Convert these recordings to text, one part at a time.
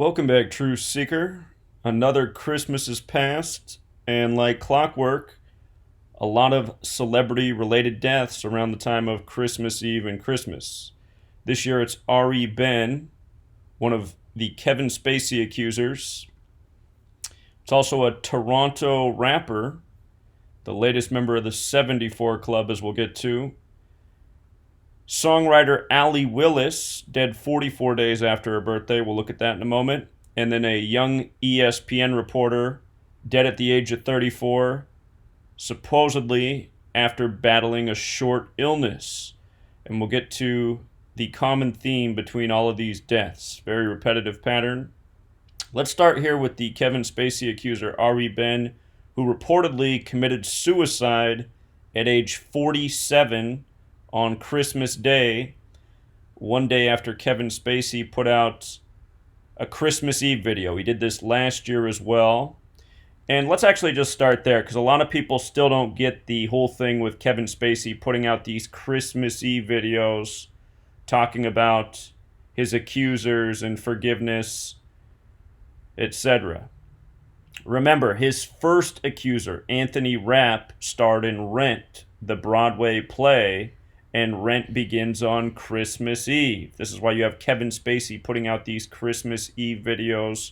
Welcome back, Truth Seeker. Another Christmas is past, and like clockwork, a lot of celebrity related deaths around the time of Christmas Eve and Christmas. This year it's Behn, one of the Kevin Spacey accusers. It's also a Toronto rapper, the latest member of the 74 Club, as we'll get to. Songwriter Allee Willis, dead 44 days after her birthday. We'll look at that in a moment. And then a young ESPN reporter, dead at the age of 34, supposedly after battling a short illness. And we'll get to the common theme between all of these deaths. Very repetitive pattern. Let's start here with the Kevin Spacey accuser, Behn, who reportedly committed suicide at age 47 on Christmas Day, one day after Kevin Spacey put out a Christmas Eve video. He did this last year as well. And let's actually just start there, because a lot of people still don't get the whole thing with Kevin Spacey putting out these Christmas Eve videos talking about his accusers and forgiveness, etc. Remember, his first accuser, Anthony Rapp, starred in Rent, the Broadway play, and Rent begins on Christmas Eve. This is why you have Kevin Spacey putting out these Christmas Eve videos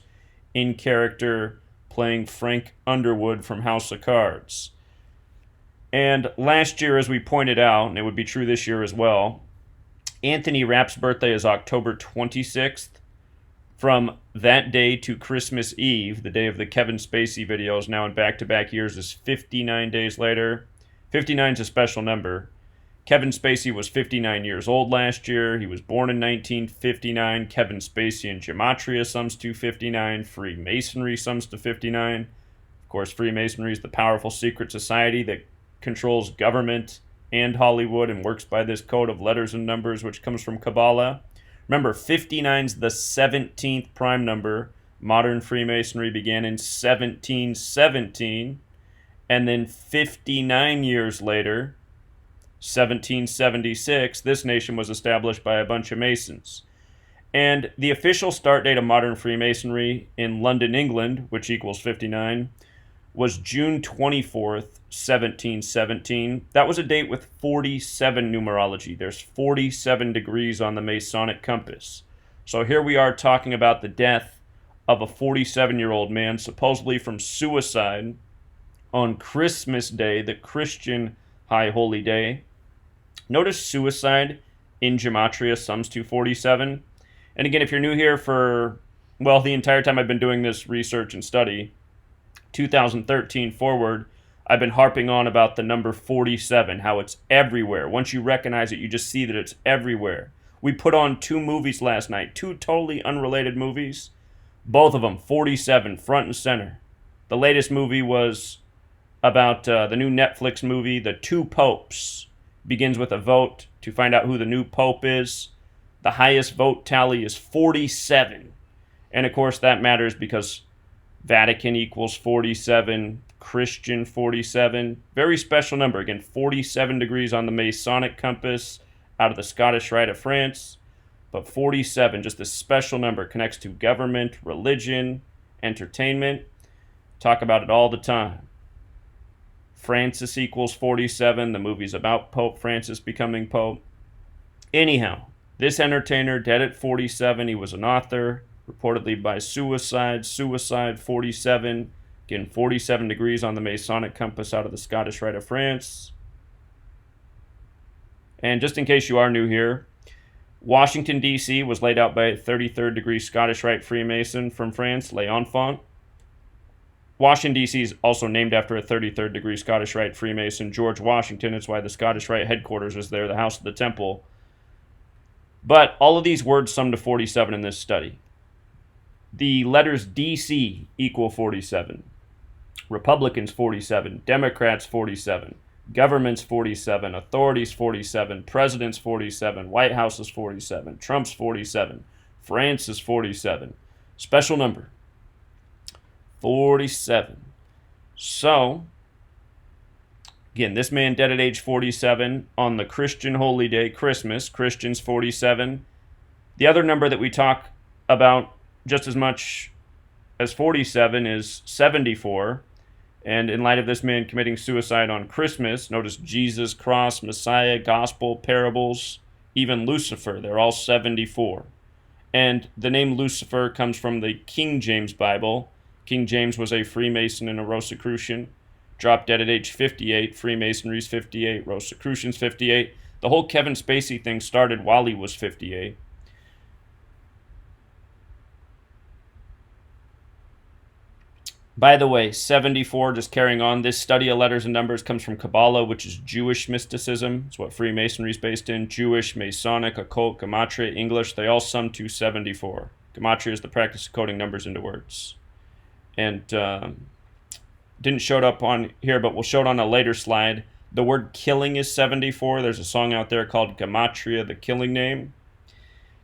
in character, playing Frank Underwood from House of Cards. And last year, as we pointed out, and it would be true this year as well, Anthony Rapp's birthday is October 26th. From that day to Christmas Eve, the day of the Kevin Spacey videos, now in back-to-back years, is 59 days later. 59 is a special number. Kevin Spacey was 59 years old last year. He was born in 1959. Kevin Spacey in Gematria sums to 59. Freemasonry sums to 59. Of course, Freemasonry is the powerful secret society that controls government and Hollywood and works by this code of letters and numbers, which comes from Kabbalah. Remember, 59 is the 17th prime number. Modern Freemasonry began in 1717. And then 59 years later, 1776, this nation was established by a bunch of Masons. And the official start date of modern Freemasonry in London, England, which equals 59, was June 24th, 1717. That was a date with 47 numerology. There's 47 degrees on the Masonic compass. So here we are talking about the death of a 47-year-old man, supposedly from suicide, on Christmas Day, the Christian High Holy Day. Notice suicide in Gematria sums to 47. And again, if you're new here for, well, the entire time I've been doing this research and study, 2013 forward, I've been harping on about the number 47, how it's everywhere. Once you recognize it, you just see that it's everywhere. We put on two movies last night, two totally unrelated movies. Both of them, 47, front and center. The latest movie was about the new Netflix movie, The Two Popes. Begins with a vote to find out who the new pope is. The highest vote tally is 47. And of course that matters because Vatican equals 47, Christian 47. Very special number. Again, 47 degrees on the Masonic compass out of the Scottish Rite of France. But 47, just a special number, connects to government, religion, entertainment. Talk about it all the time. Francis equals 47. The movie's about Pope Francis becoming Pope. Anyhow, this entertainer, dead at 47. He was an author, reportedly by suicide. Suicide, 47. Again, 47 degrees on the Masonic compass out of the Scottish Rite of France. And just in case you are new here, Washington, D.C. was laid out by a 33rd degree Scottish Rite Freemason from France, L'Enfant. Washington, D.C. is also named after a 33rd degree Scottish Rite Freemason, George Washington. It's why the Scottish Rite headquarters is there, the House of the Temple. But all of these words sum to 47 in this study. The letters D.C. equal 47. Republicans 47. Democrats 47. Governments 47. Authorities 47. Presidents 47. White House is 47. Trump's 47. France is 47. Special number. 47. So, again, this man dead at age 47 on the Christian holy day, Christmas, Christians 47. The other number that we talk about just as much as 47 is 74. And in light of this man committing suicide on Christmas, notice Jesus, cross, Messiah, gospel, parables, even Lucifer, they're all 74. And the name Lucifer comes from the King James Bible. King James was a Freemason and a Rosicrucian. Dropped dead at age 58. Freemasonry's 58. Rosicrucian's 58. The whole Kevin Spacey thing started while he was 58. By the way, 74, just carrying on, this study of letters and numbers comes from Kabbalah, which is Jewish mysticism. It's what Freemasonry is based in. Jewish, Masonic, occult, Gematria, English, they all sum to 74. Gematria is the practice of coding numbers into words. And didn't show it up on here, but we'll show it on a later slide. The word killing is 74. There's a song out there called Gematria, the killing name.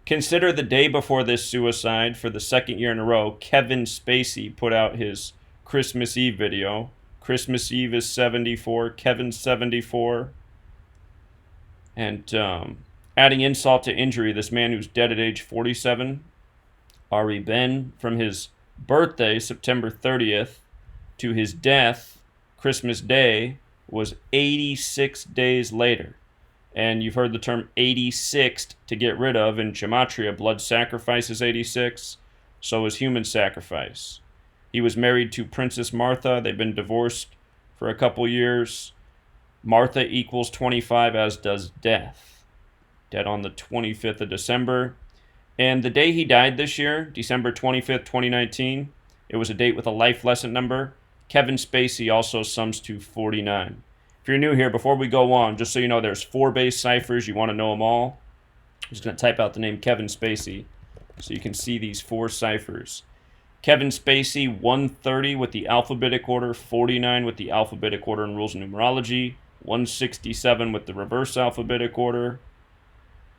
Consider the day before this suicide, for the second year in a row, Kevin Spacey put out his Christmas Eve video. Christmas Eve is 74. Kevin's 74. And adding insult to injury, this man who's dead at age 47, Behn, from his birthday, September 30th, to his death, Christmas Day, was 86 days later. And you've heard the term 86th to get rid of in Gematria. Blood sacrifice is 86. So is human sacrifice. He was married to Princess Martha. They've been divorced for a couple years. Martha equals 25, as does death. Dead on the 25th of December. And the day he died this year, December 25th, 2019, it was a date with a life lesson number. Kevin Spacey also sums to 49. If you're new here, before we go on, just so you know, there's 4 base ciphers. You want to know them all. I'm just going to type out the name Kevin Spacey so you can see these 4 ciphers. Kevin Spacey, 130 with the alphabetic order, 49 with the alphabetic order and rules of numerology, 167 with the reverse alphabetic order,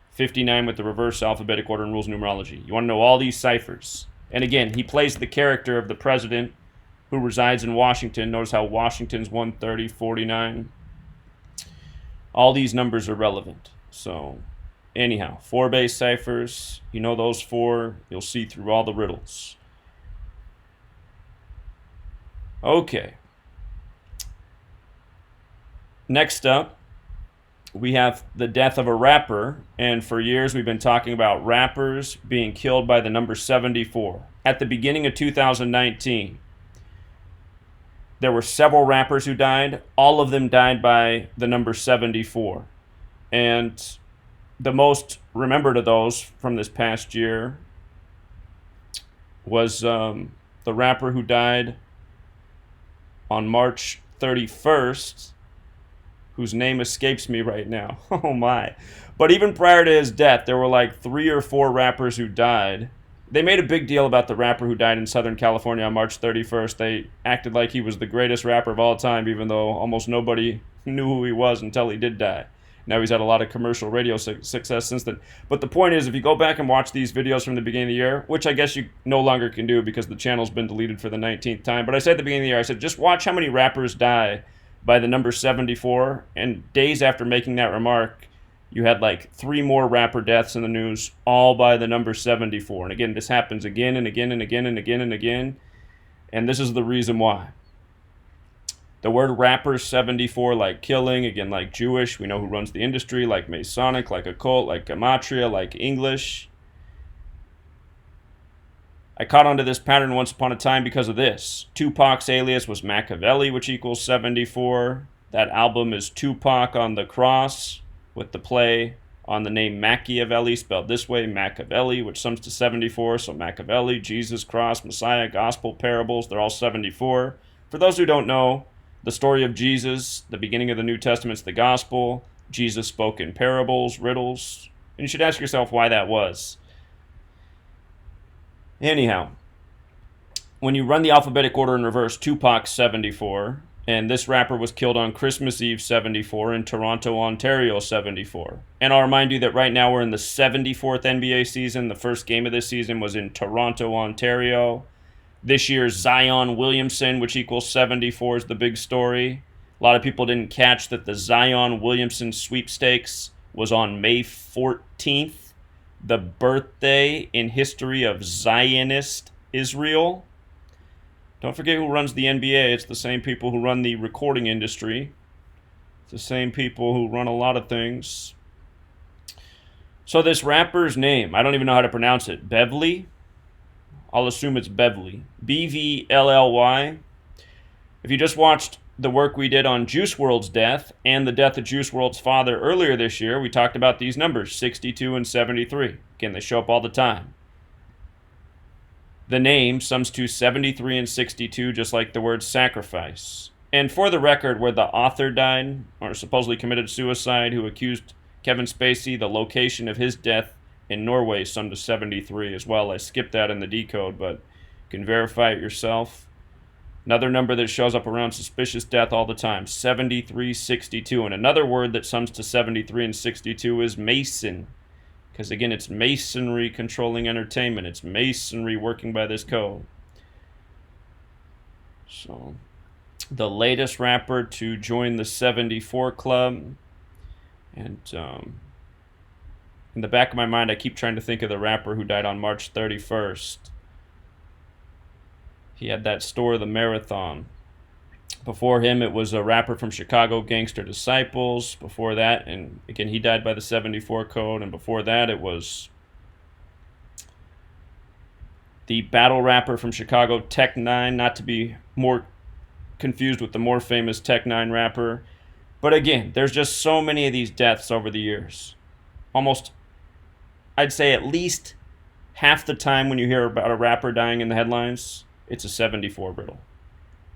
59 with the reverse alphabetic order and rules of numerology. You want to know all these ciphers. And again, he plays the character of the president who resides in Washington. Notice how Washington's 130, 49. All these numbers are relevant. So, anyhow, 4 base ciphers. You know those 4. You'll see through all the riddles. Okay. Next up, we have the death of a rapper. And for years, we've been talking about rappers being killed by the number 74. At the beginning of 2019, there were several rappers who died. All of them died by the number 74. And the most remembered of those from this past year was the rapper who died on March 31st, whose name escapes me right now. Oh my. But even prior to his death, there were like 3 or 4 rappers who died. They made a big deal about the rapper who died in Southern California on March 31st. They acted like he was the greatest rapper of all time, even though almost nobody knew who he was until he did die. Now he's had a lot of commercial radio success since then. But the point is, if you go back and watch these videos from the beginning of the year, which I guess you no longer can do because the channel's been deleted for the 19th time, but I said at the beginning of the year, I said, just watch how many rappers die by the number 74. And days after making that remark, you had like 3 more rapper deaths in the news, all by the number 74. And again, this happens again and again and again and again and again. And this is the reason why. The word rapper, 74, like killing, again, like Jewish. We know who runs the industry, like Masonic, like occult, like Gematria, like English. I caught onto this pattern once upon a time because of this. Tupac's alias was Machiavelli, which equals 74. That album is Tupac on the Cross, with the play on the name Machiavelli, spelled this way, Machiavelli, which sums to 74. So Machiavelli, Jesus, Cross, Messiah, Gospel, Parables, they're all 74. For those who don't know, the story of Jesus, the beginning of the New Testament's the Gospel. Jesus spoke in parables, riddles, and you should ask yourself why that was. Anyhow, when you run the alphabetic order in reverse, Tupac's 74, and this rapper was killed on Christmas Eve 74 in Toronto, Ontario 74. And I'll remind you that right now we're in the 74th NBA season. The first game of this season was in Toronto, Ontario. This year's Zion Williamson, which equals 74, is the big story. A lot of people didn't catch that the Zion Williamson sweepstakes was on May 14th. the birthday in history of Zionist Israel. Don't forget who runs the NBA. It's the same people who run the recording industry. It's the same people who run a lot of things. So this rapper's name, I don't even know how to pronounce it. Bvlly? I'll assume it's Bvlly. Bvlly. If you just watched the work we did on Juice WRLD's death and the death of Juice WRLD's father earlier this year, we talked about these numbers, 62 and 73. Again, they show up all the time. The name sums to 73 and 62, just like the word sacrifice. And for the record, where the author died, or supposedly committed suicide, who accused Kevin Spacey, the location of his death in Norway summed to 73 as well. I skipped that in the decode, but you can verify it yourself. Another number that shows up around suspicious death all the time, 7362. And another word that sums to 73 and 62 is Mason. Because again, it's masonry controlling entertainment. It's masonry working by this code. So, the latest rapper to join the 74 Club. And in the back of my mind, I keep trying to think of the rapper who died on March 31st. He had that store, The Marathon. Before him, it was a rapper from Chicago, Gangster Disciples. Before that, and again, he died by the 74 code. And before that, it was the battle rapper from Chicago, Tech Nine, not to be more confused with the more famous Tech Nine rapper. But again, there's just so many of these deaths over the years. Almost, I'd say at least half the time when you hear about a rapper dying in the headlines, it's a 74 riddle.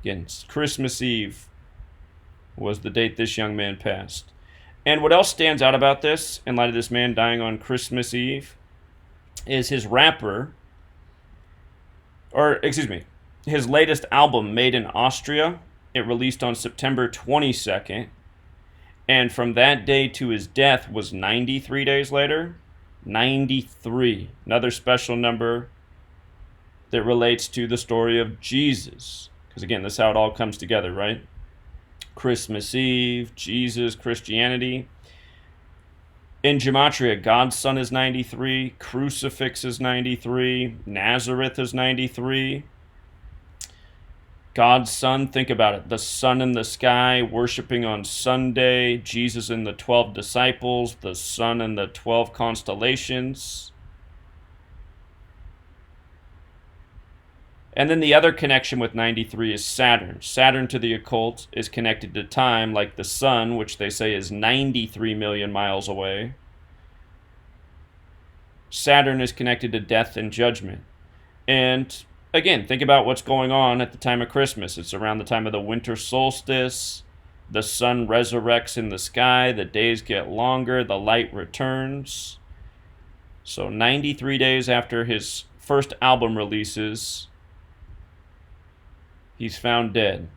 Again, Christmas Eve was the date this young man passed. And what else stands out about this, in light of this man dying on Christmas Eve, is his his latest album, Made in Austria. It released on September 22nd. And from that day to his death was 93 days later. 93. Another special number that relates to the story of Jesus. Because again, this is how it all comes together, right? Christmas Eve, Jesus, Christianity. In Gematria, God's Son is 93. Crucifix is 93. Nazareth is 93. God's Son, think about it. The sun in the sky, worshiping on Sunday. Jesus and the 12 disciples. The sun and the 12 constellations. And then the other connection with 93 is Saturn. Saturn to the occult is connected to time, like the sun, which they say is 93 million miles away. Saturn is connected to death and judgment. And again, think about what's going on at the time of Christmas. It's around the time of the winter solstice. The sun resurrects in the sky. The days get longer. The light returns. So 93 days after his first album releases, he's found dead.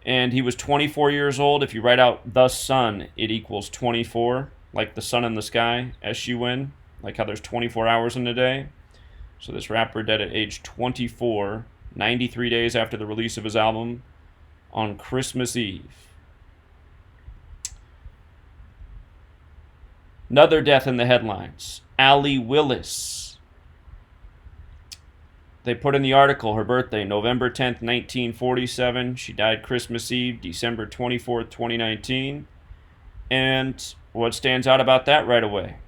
And he was 24 years old. If you write out the sun, it equals 24, like the sun in the sky, S-U-N, like how there's 24 hours in a day. So this rapper dead at age 24, 93 days after the release of his album, on Christmas Eve. Another death in the headlines. Allee Willis. They put in the article her birthday, November 10th, 1947. She died Christmas Eve, December 24th, 2019. And what stands out about that right away?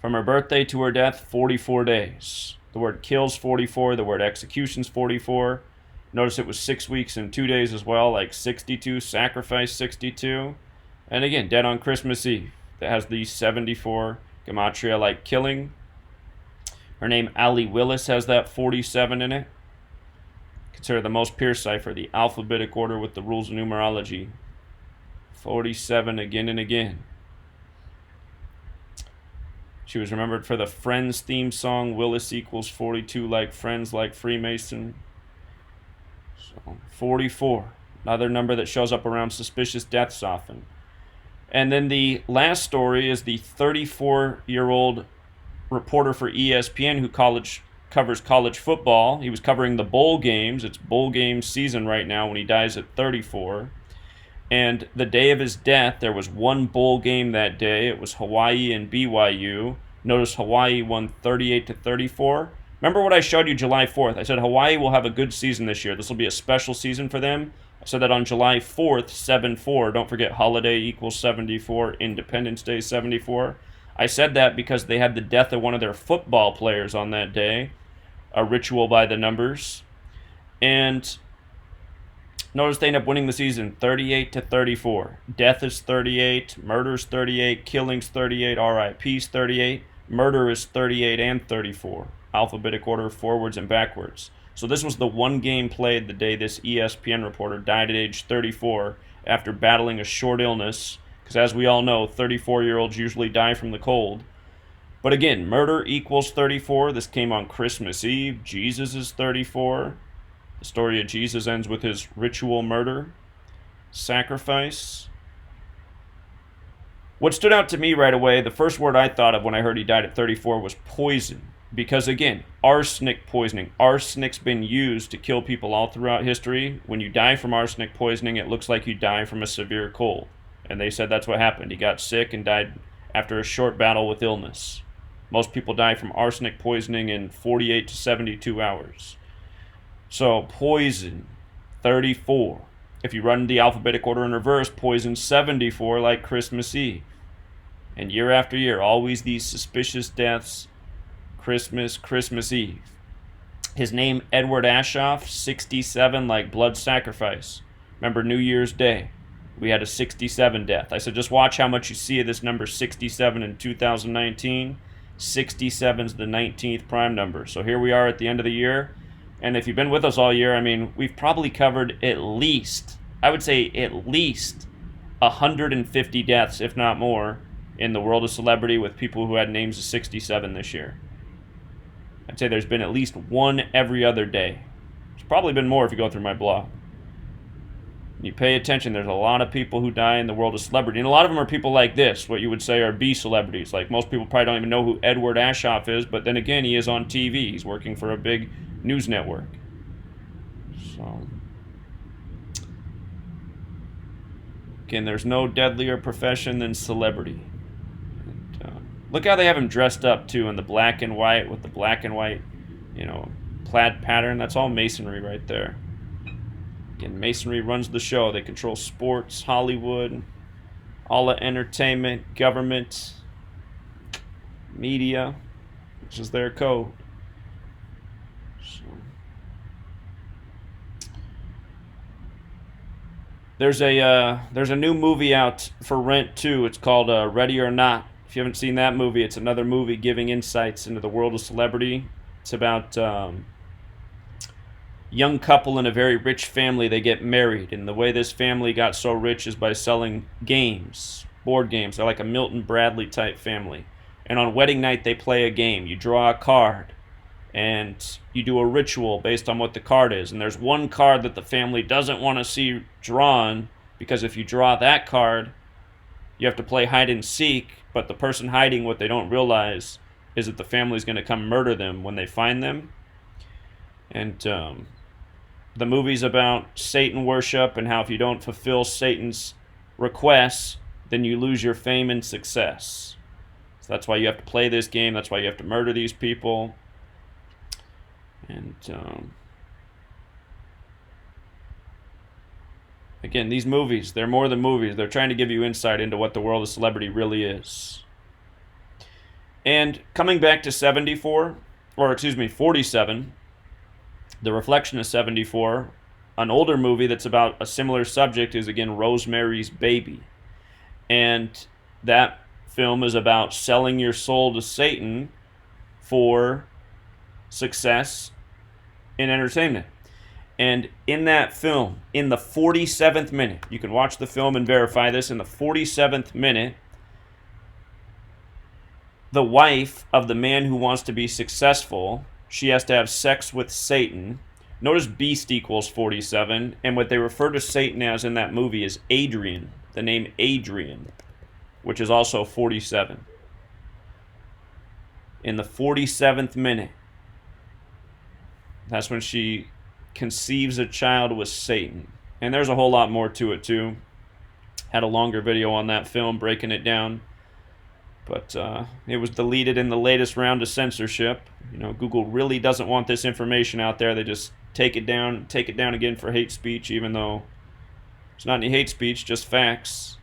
From her birthday to her death, 44 days. The word kills 44, the word executions 44. Notice it was 6 weeks and 2 days as well, like 62, sacrifice 62. And again, dead on Christmas Eve. That has the 74 gematria like killing. Her name, Allee Willis, has that 47 in it. Considered the most pure cipher, the alphabetic order with the rules of numerology. 47 again and again. She was remembered for the Friends theme song, Willis equals 42, like Friends, like Freemason. So 44, another number that shows up around suspicious deaths often. And then the last story is the 34-year-old reporter for ESPN who covers college football. He was covering the bowl games. It's bowl game season right now when he dies at 34. And the day of his death, there was one bowl game that day. It was Hawaii and BYU. Notice Hawaii won 38 to 34. Remember what I showed you July 4th? I said Hawaii will have a good season this year. This will be a special season for them. I said that on July 4th, 7-4. Don't forget holiday equals 74, Independence Day 74. I said that because they had the death of one of their football players on that day, a ritual by the numbers. And notice they end up winning the season 38 to 34. Death is 38, murder's 38, killing's 38, RIP's 38, murder is 38 and 34. Alphabetic order, forwards and backwards. So this was the one game played the day this ESPN reporter died at age 34 after battling a short illness, because as we all know, 34-year-olds usually die from the cold. But again, murder equals 34. This came on Christmas Eve. Jesus is 34. The story of Jesus ends with his ritual murder, sacrifice. What stood out to me right away, the first word I thought of when I heard he died at 34 was poison. Because again, arsenic poisoning. Arsenic's been used to kill people all throughout history. When you die from arsenic poisoning, it looks like you die from a severe cold. And they said that's what happened. He got sick and died after a short battle with illness. Most people die from arsenic poisoning in 48 to 72 hours. So, poison, 34. If you run the alphabetic order in reverse, poison 74 like Christmas Eve. And year after year, always these suspicious deaths. Christmas Eve. His name, Edward Aschoff, 67 like blood sacrifice. Remember New Year's Day, we had a 67 death. I said just watch how much you see of this number 67 in 2019. 67 is the 19th prime number. So here we are at the end of the year. And if you've been with us all year, I mean, we've probably covered at least, I would say at least 150 deaths, if not more, in the world of celebrity with people who had names of 67 this year. I'd say there's been at least one every other day. There's probably been more if you go through my blog. You pay attention, there's a lot of people who die in the world of celebrity. And a lot of them are people like this, what you would say are B celebrities. Like most people probably don't even know who Edward Aschoff is, but then again, he is on TV. He's working for a big news network. So, again, there's no deadlier profession than celebrity. Look how they have him dressed up, too, in the black and white with the black and white, plaid pattern. That's all masonry right there. Again, masonry runs the show. They control sports, Hollywood, all the entertainment, government, media, which is their code. So, there's a new movie out for rent, too. It's called Ready or Not. If you haven't seen that movie, it's another movie giving insights into the world of celebrity. It's about young couple in a very rich family. They get married, and the way this family got so rich is by selling games, board games. They're like a Milton Bradley type family. And on wedding night, they play a game. You draw a card, and you do a ritual based on what the card is. And there's one card that the family doesn't want to see drawn, because if you draw that card, you have to play hide and seek, but the person hiding, what they don't realize is that the family's going to come murder them when they find them. And the movie's about Satan worship and how if you don't fulfill Satan's requests, then you lose your fame and success. So that's why you have to play this game. That's why you have to murder these people. And again, these movies, they're more than movies. They're trying to give you insight into what the world of celebrity really is. And coming back to 47, the reflection of 74, an older movie that's about a similar subject is, again, Rosemary's Baby. And that film is about selling your soul to Satan for success in entertainment. And in that film, in the 47th minute, you can watch the film and verify this, in the 47th minute, the wife of the man who wants to be successful, she has to have sex with Satan. Notice beast equals 47, and what they refer to Satan as in that movie is Adrian, the name Adrian, which is also 47. In the 47th minute, that's when she conceives a child with Satan. And there's a whole lot more to it too. had a longer video on that film breaking it down. But it was deleted in the latest round of censorship. Google really doesn't want this information out there. They just take it down again for hate speech, even though it's not any hate speech, just facts.